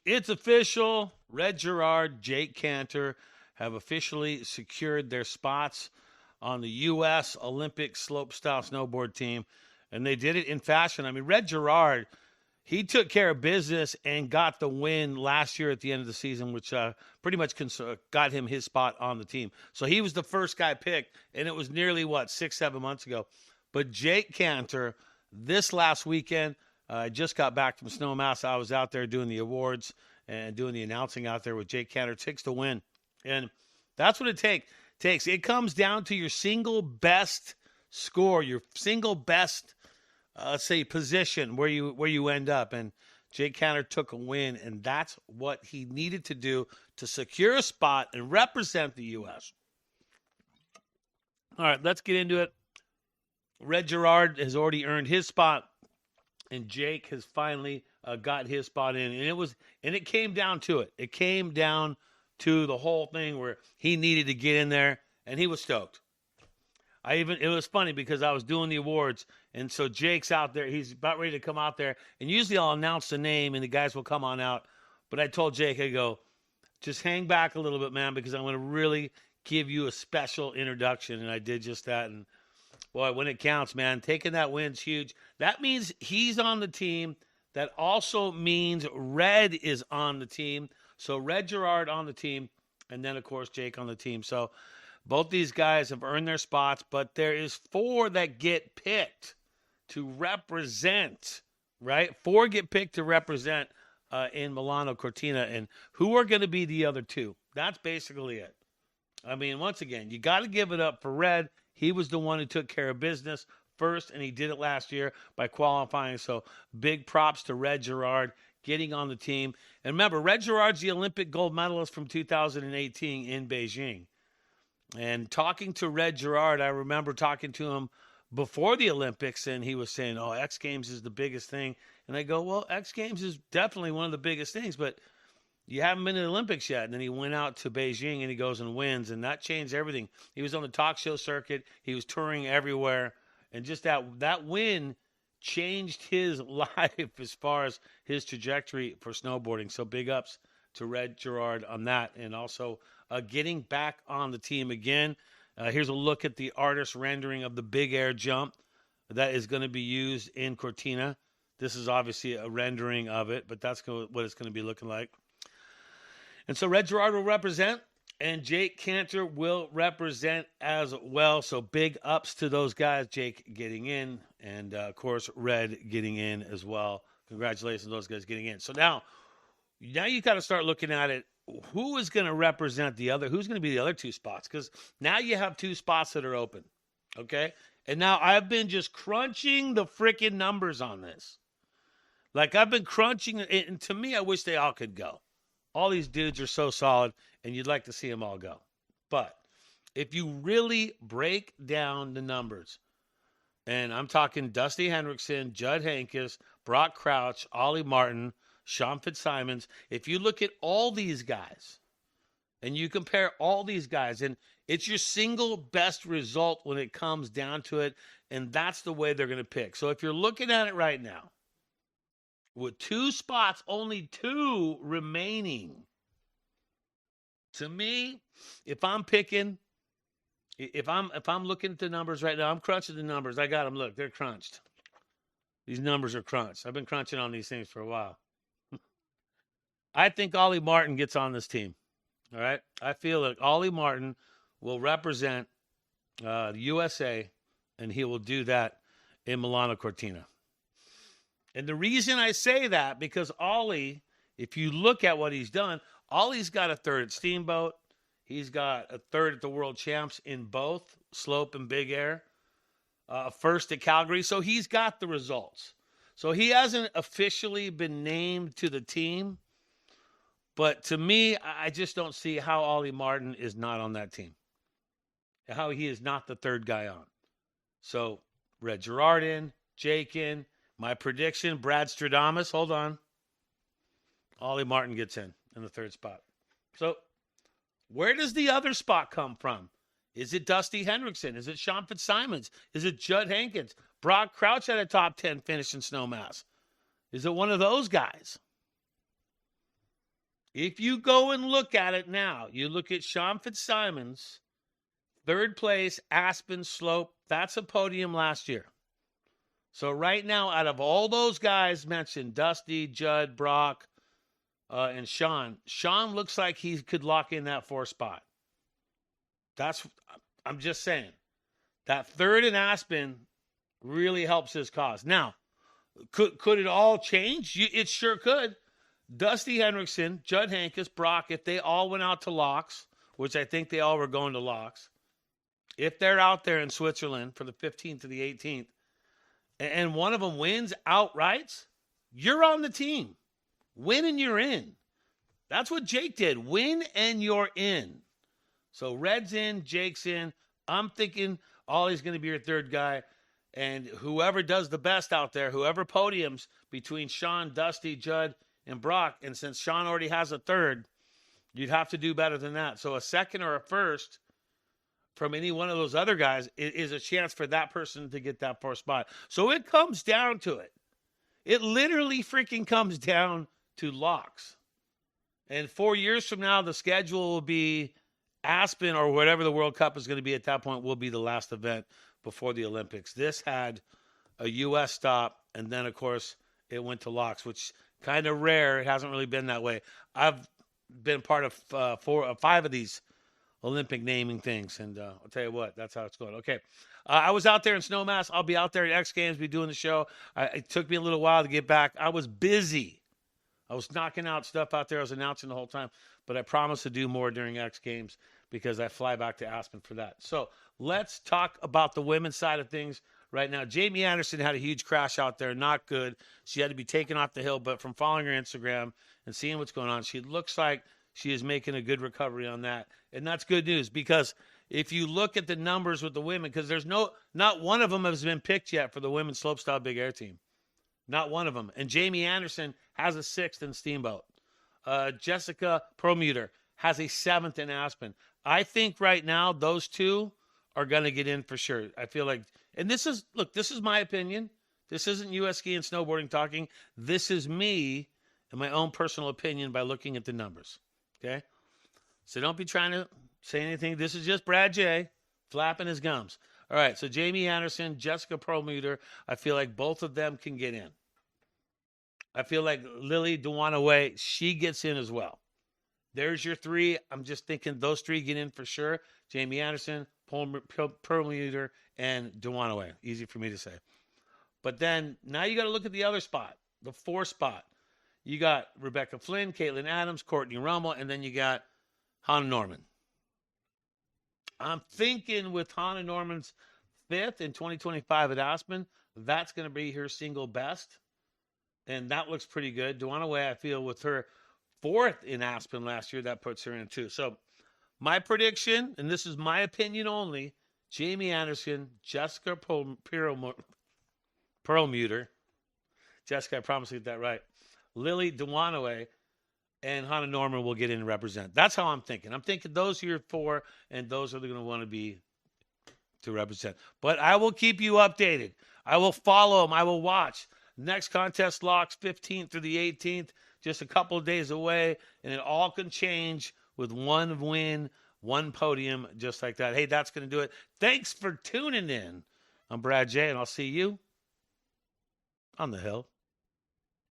It's official. Red Gerard, Jake Canter have officially secured their spots on the U.S. Olympic slopestyle snowboard team, and they did it in fashion. I mean, Red Gerard, he took care of business and got the win last year at the end of the season, which pretty much got him his spot on the team. So he was the first guy picked, and it was nearly, 6-7 months ago. But Jake Canter, this last weekend, I just got back from Snowmass. I was out there doing the awards and doing the announcing out there with Jake Canter. Takes to win. And that's what it takes. It comes down to your single best score, your single best, let's say, position where you end up. And Jake Canter took a win, and that's what he needed to do to secure a spot and represent the U.S. All right, let's get into it. Red Gerard has already earned his spot, and Jake has finally got his spot in. And it came down to it. It came down to the whole thing where he needed to get in there, and he was stoked. It was funny because I was doing the awards, and so Jake's out there. He's about ready to come out there, and usually I'll announce the name, and the guys will come on out. But I told Jake, I go, just hang back a little bit, man, because I'm going to really give you a special introduction, and I did just that. And boy, when it counts, man, taking that win's huge. That means he's on the team. That also means Red is on the team. So Red Gerard on the team, and then, of course, Jake on the team. So both these guys have earned their spots, but there is 4 that get picked to represent, right? 4 get picked to represent in Milano Cortina. And who are going to be the other 2? That's basically it. I mean, once again, you got to give it up for Red. He was the one who took care of business first, and he did it last year by qualifying. So big props to Red Gerard getting on the team. And remember, Red Gerard's the Olympic gold medalist from 2018 in Beijing. And talking to Red Gerard, I remember talking to him before the Olympics, and he was saying, X Games is the biggest thing. And I go, well, X Games is definitely one of the biggest things, but you haven't been to the Olympics yet. And then he went out to Beijing, and he goes and wins, and that changed everything. He was on the talk show circuit. He was touring everywhere. And just that win changed his life as far as his trajectory for snowboarding. So big ups to Red Gerard on that. And also getting back on the team again. Here's a look at the artist rendering of the big air jump that is going to be used in Cortina. This is obviously a rendering of it, but that's what it's going to be looking like. And so Red Gerard will represent, and Jake Canter will represent as well. So big ups to those guys, Jake getting in, and, of course, Red getting in as well. Congratulations to those guys getting in. So now you got to start looking at it. Who is going to represent who's going to be the other 2 spots? Because now you have 2 spots that are open, okay? And now I've been just crunching the freaking numbers on this. Like, I've been crunching, and to me, I wish they all could go. All these dudes are so solid, and you'd like to see them all go. But if you really break down the numbers, and I'm talking Dusty Hendrickson, Judd Heynckes, Brock Crouch, Ollie Martin, Shaun Fitzsimons, if you look at all these guys, and you compare all these guys, and it's your single best result when it comes down to it, and that's the way they're going to pick. So if you're looking at it right now, with 2 spots, only 2 remaining. To me, if I'm looking at the numbers right now, I'm crunching the numbers. I got them. Look, they're crunched. These numbers are crunched. I've been crunching on these things for a while. I think Ollie Martin gets on this team. All right? I feel like Ollie Martin will represent the USA, and he will do that in Milano Cortina. And the reason I say that, because Ollie, if you look at what he's done, Ollie's got a 3rd at Steamboat. He's got a 3rd at the World Champs in both slope and big air. 1st at Calgary. So he's got the results. So he hasn't officially been named to the team. But to me, I just don't see how Ollie Martin is not on that team. How he is not the 3rd guy on. So Red Gerard in, Jake in. My prediction, Brad Stradamus, hold on. Ollie Martin gets in the 3rd spot. So where does the other spot come from? Is it Dusty Hendrickson? Is it Shaun Fitzsimons? Is it Judd Heynckes? Brock Crouch had a top 10 finish in Snowmass. Is it one of those guys? If you go and look at it now, you look at Shaun Fitzsimon's third place, Aspen Slope. That's a podium last year. So right now, out of all those guys mentioned, Dusty, Judd, Brock, and Shaun looks like he could lock in that 4th spot. I'm just saying. That third in Aspen really helps his cause. Now, could it all change? It sure could. Dusty Hendrickson, Judd Hankus, Brock, if they all went out to locks, which I think they all were going to locks, if they're out there in Switzerland for the 15th to the 18th, and one of them wins outright, you're on the team. Win and you're in. That's what Jake did. Win and you're in. So Red's in, Jake's in. I'm thinking Ollie's going to be your third guy. And whoever does the best out there, whoever podiums between Shaun, Dusty, Judd, and Brock, and since Shaun already has a third, you'd have to do better than that. So a second or a first from any one of those other guys is a chance for that person to get that 4th spot. So it comes down to it. It literally freaking comes down to locks. And 4 years from now, the schedule will be Aspen or whatever the World Cup is going to be at that point will be the last event before the Olympics. This had a U.S. stop, and then, of course, it went to locks, which kind of rare. It hasn't really been that way. I've been part of 5 of these Olympic naming things, and I'll tell you what, that's how it's going. Okay, I was out there in Snowmass. I'll be out there at X Games, be doing the show. It took me a little while to get back. I was busy. I was knocking out stuff out there. I was announcing the whole time, but I promised to do more during X Games because I fly back to Aspen for that. So let's talk about the women's side of things right now. Jamie Anderson had a huge crash out there. Not good. She had to be taken off the hill, but from following her Instagram and seeing what's going on, she looks like she is making a good recovery on that. And that's good news because if you look at the numbers with the women, because there's not one of them has been picked yet for the women's slopestyle big air team. Not one of them. And Jamie Anderson has a 6th in Steamboat. Jessica Perlmutter has a 7th in Aspen. I think right now those two are going to get in for sure. I feel like, and this is my opinion. This isn't US Ski and Snowboarding talking. This is me and my own personal opinion by looking at the numbers. Okay? So don't be trying to say anything. This is just Brad J. flapping his gums. All right, so Jamie Anderson, Jessica Perlmutter, I feel like both of them can get in. I feel like Lily Duanaway, she gets in as well. There's your 3. I'm just thinking those 3 get in for sure. Jamie Anderson, Perlmutter, and Duanaway. Easy for me to say. But then now you got to look at the other spot, the 4th spot. You got Rebecca Flynn, Caitlin Adams, Courtney Rummel, and then you got Hannah Norman. I'm thinking with Hannah Norman's 5th in 2025 at Aspen, that's going to be her single best. And that looks pretty good. Duanaway, I feel, with her 4th in Aspen last year, that puts her in too. So my prediction, and this is my opinion only, Jamie Anderson, Jessica Perlmutter, Jessica, I promise to get that right, Lily Duanaway, and Hannah Norman will get in and represent. That's how I'm thinking. I'm thinking those are your 4, and those are going to want to be to represent. But I will keep you updated. I will follow them. I will watch. Next contest locks 15th through the 18th, just a couple of days away, and it all can change with one win, one podium, just like that. Hey, that's going to do it. Thanks for tuning in. I'm Brad J, and I'll see you on the hill.